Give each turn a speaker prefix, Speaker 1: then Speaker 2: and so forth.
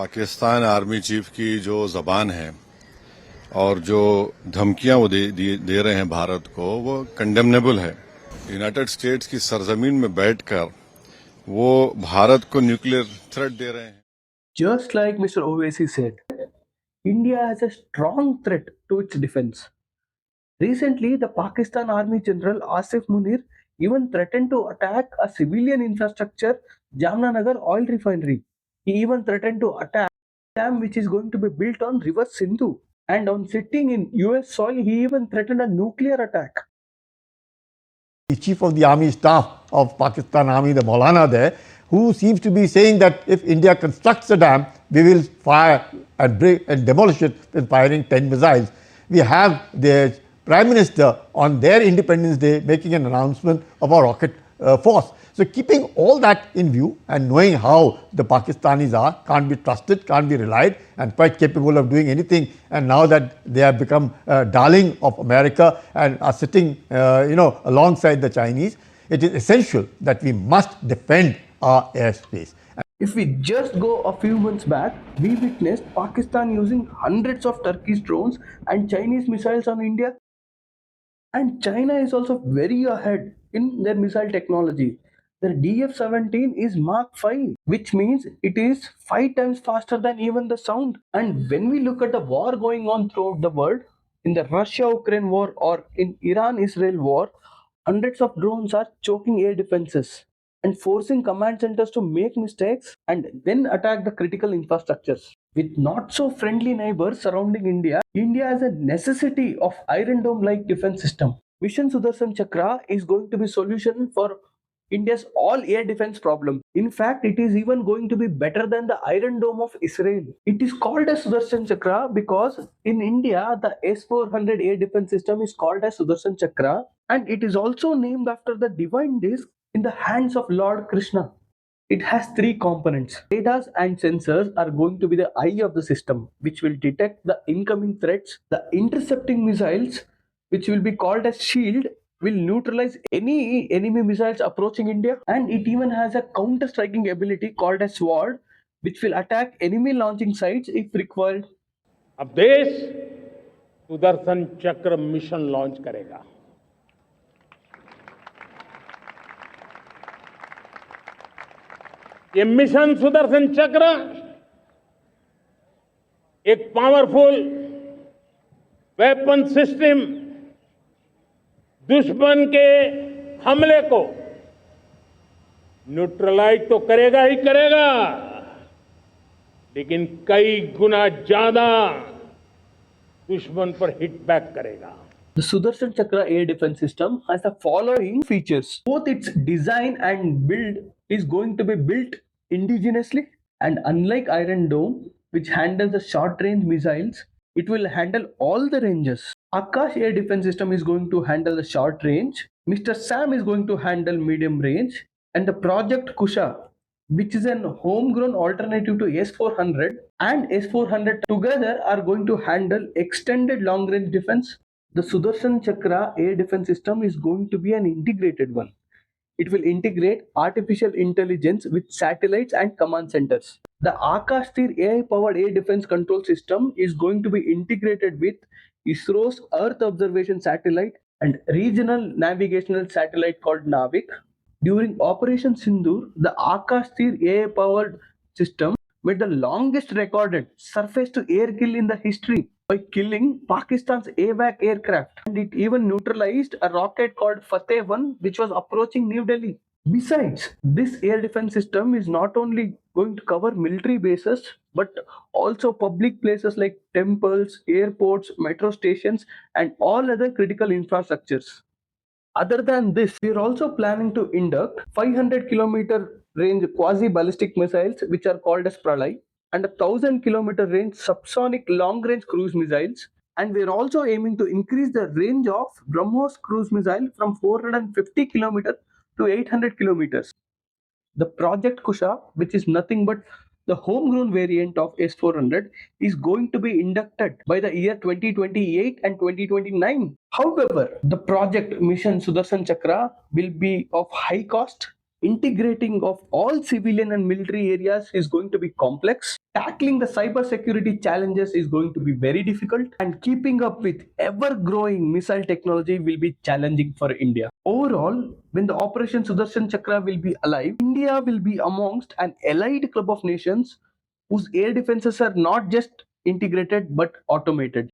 Speaker 1: Pakistan army chief की जो जबान है और जो धमकियां वो दे रहे हैं भारत को, वो कंडेमनेबल है। यूनाइटेड स्टेट्स की सरजमीन में बैठकर वो भारत को न्यूक्लियर थ्रेट दे रहे हैं।
Speaker 2: Just like Mr. Owaisi said, India has a strong threat to its defense. Recently, the Pakistan Army General Asim Munir even threatened to attack a civilian infrastructure, Jamnanagar oil refinery. He even threatened to attack a dam which is going to be built on River Sindhu. And on sitting in US soil, he even threatened a nuclear attack.
Speaker 3: The chief of the army staff of Pakistan Army, the Maulana there, who seems to be saying that if India constructs a dam, we will fire and break and demolish it with firing 10 missiles. We have the Prime Minister on their Independence Day making an announcement of a rocket force. So keeping all that in view and knowing how the Pakistanis are, can't be trusted, can't be relied, and quite capable of doing anything, and now that they have become darling of America and are sitting alongside the Chinese, it is essential that we must defend our airspace.
Speaker 2: If we just go a few months back, we witnessed Pakistan using hundreds of Turkish drones and Chinese missiles on India. And China is also very ahead in their missile technology. Their DF-17 is Mark 5, which means it is 5 times faster than even the sound. And when we look at the war going on throughout the world, in the Russia-Ukraine war or in Iran-Israel war, hundreds of drones are choking air defenses and forcing command centers to make mistakes and then attack the critical infrastructures. With not so friendly neighbors surrounding India, India has a necessity of Iron Dome-like defense system. Mission Sudarshan Chakra is going to be solution for India's all air defense problem. In fact, it is even going to be better than the Iron Dome of Israel. It is called as Sudarshan Chakra because in India, the S-400 air defense system is called as Sudarshan Chakra, and it is also named after the divine disc in the hands of Lord Krishna. It has 3 components. Radars and sensors are going to be the eye of the system, which will detect the incoming threats. The intercepting missiles, which will be called as shield, will neutralize any enemy missiles approaching India. And it even has a counter-striking ability called as sword, which will attack enemy launching sites if required.
Speaker 4: अब देश सुदर्शन चक्र mission launch करेगा। ये mission Sudarshan चक्र एक powerful weapon system दुश्मन के हमले को न्यूट्रलाइज तो करेगा ही करेगा, लेकिन कई गुना ज्यादा दुश्मन पर हिट बैक करेगा।
Speaker 2: The Sudarshan Chakra air defense system has the following features. Both its design and build is going to be built indigenously, and unlike Iron Dome, which handles the short range missiles, it will handle all the ranges. Akash air defense system is going to handle the short range, Mr. Sam is going to handle medium range, and the Project Kusha, which is an homegrown alternative to S-400 and S-400 together are going to handle extended long range defense. The Sudarshan Chakra air defense system is going to be an integrated one. It will integrate artificial intelligence with satellites and command centers. The Akash Tir AI-powered air defense control system is going to be integrated with ISRO's Earth observation satellite and regional navigational satellite called Navik. During Operation Sindoor, the Akash Tir AI-powered system made the longest recorded surface-to-air kill in the history by killing Pakistan's AWAC aircraft, and it even neutralized a rocket called Fateh 1 which was approaching New Delhi. Besides, this air defense system is not only going to cover military bases but also public places like temples, airports, metro stations and all other critical infrastructures. Other than this, we are also planning to induct 500-kilometer range quasi-ballistic missiles which are called as Pralay and 1,000-kilometer range subsonic long-range cruise missiles, and we are also aiming to increase the range of BrahMos cruise missile from 450 kilometers to 800 kilometers. The Project Kusha, which is nothing but the homegrown variant of S-400, is going to be inducted by the year 2028 and 2029. However, the project mission Sudarshan Chakra will be of high cost integrating of all civilian and military areas is going to be complex. Tackling the cyber security challenges is going to be very difficult, and keeping up with ever growing missile technology will be challenging for India. Overall, when the Operation Sudarshan Chakra will be alive, India will be amongst an allied club of nations whose air defenses are not just integrated but automated.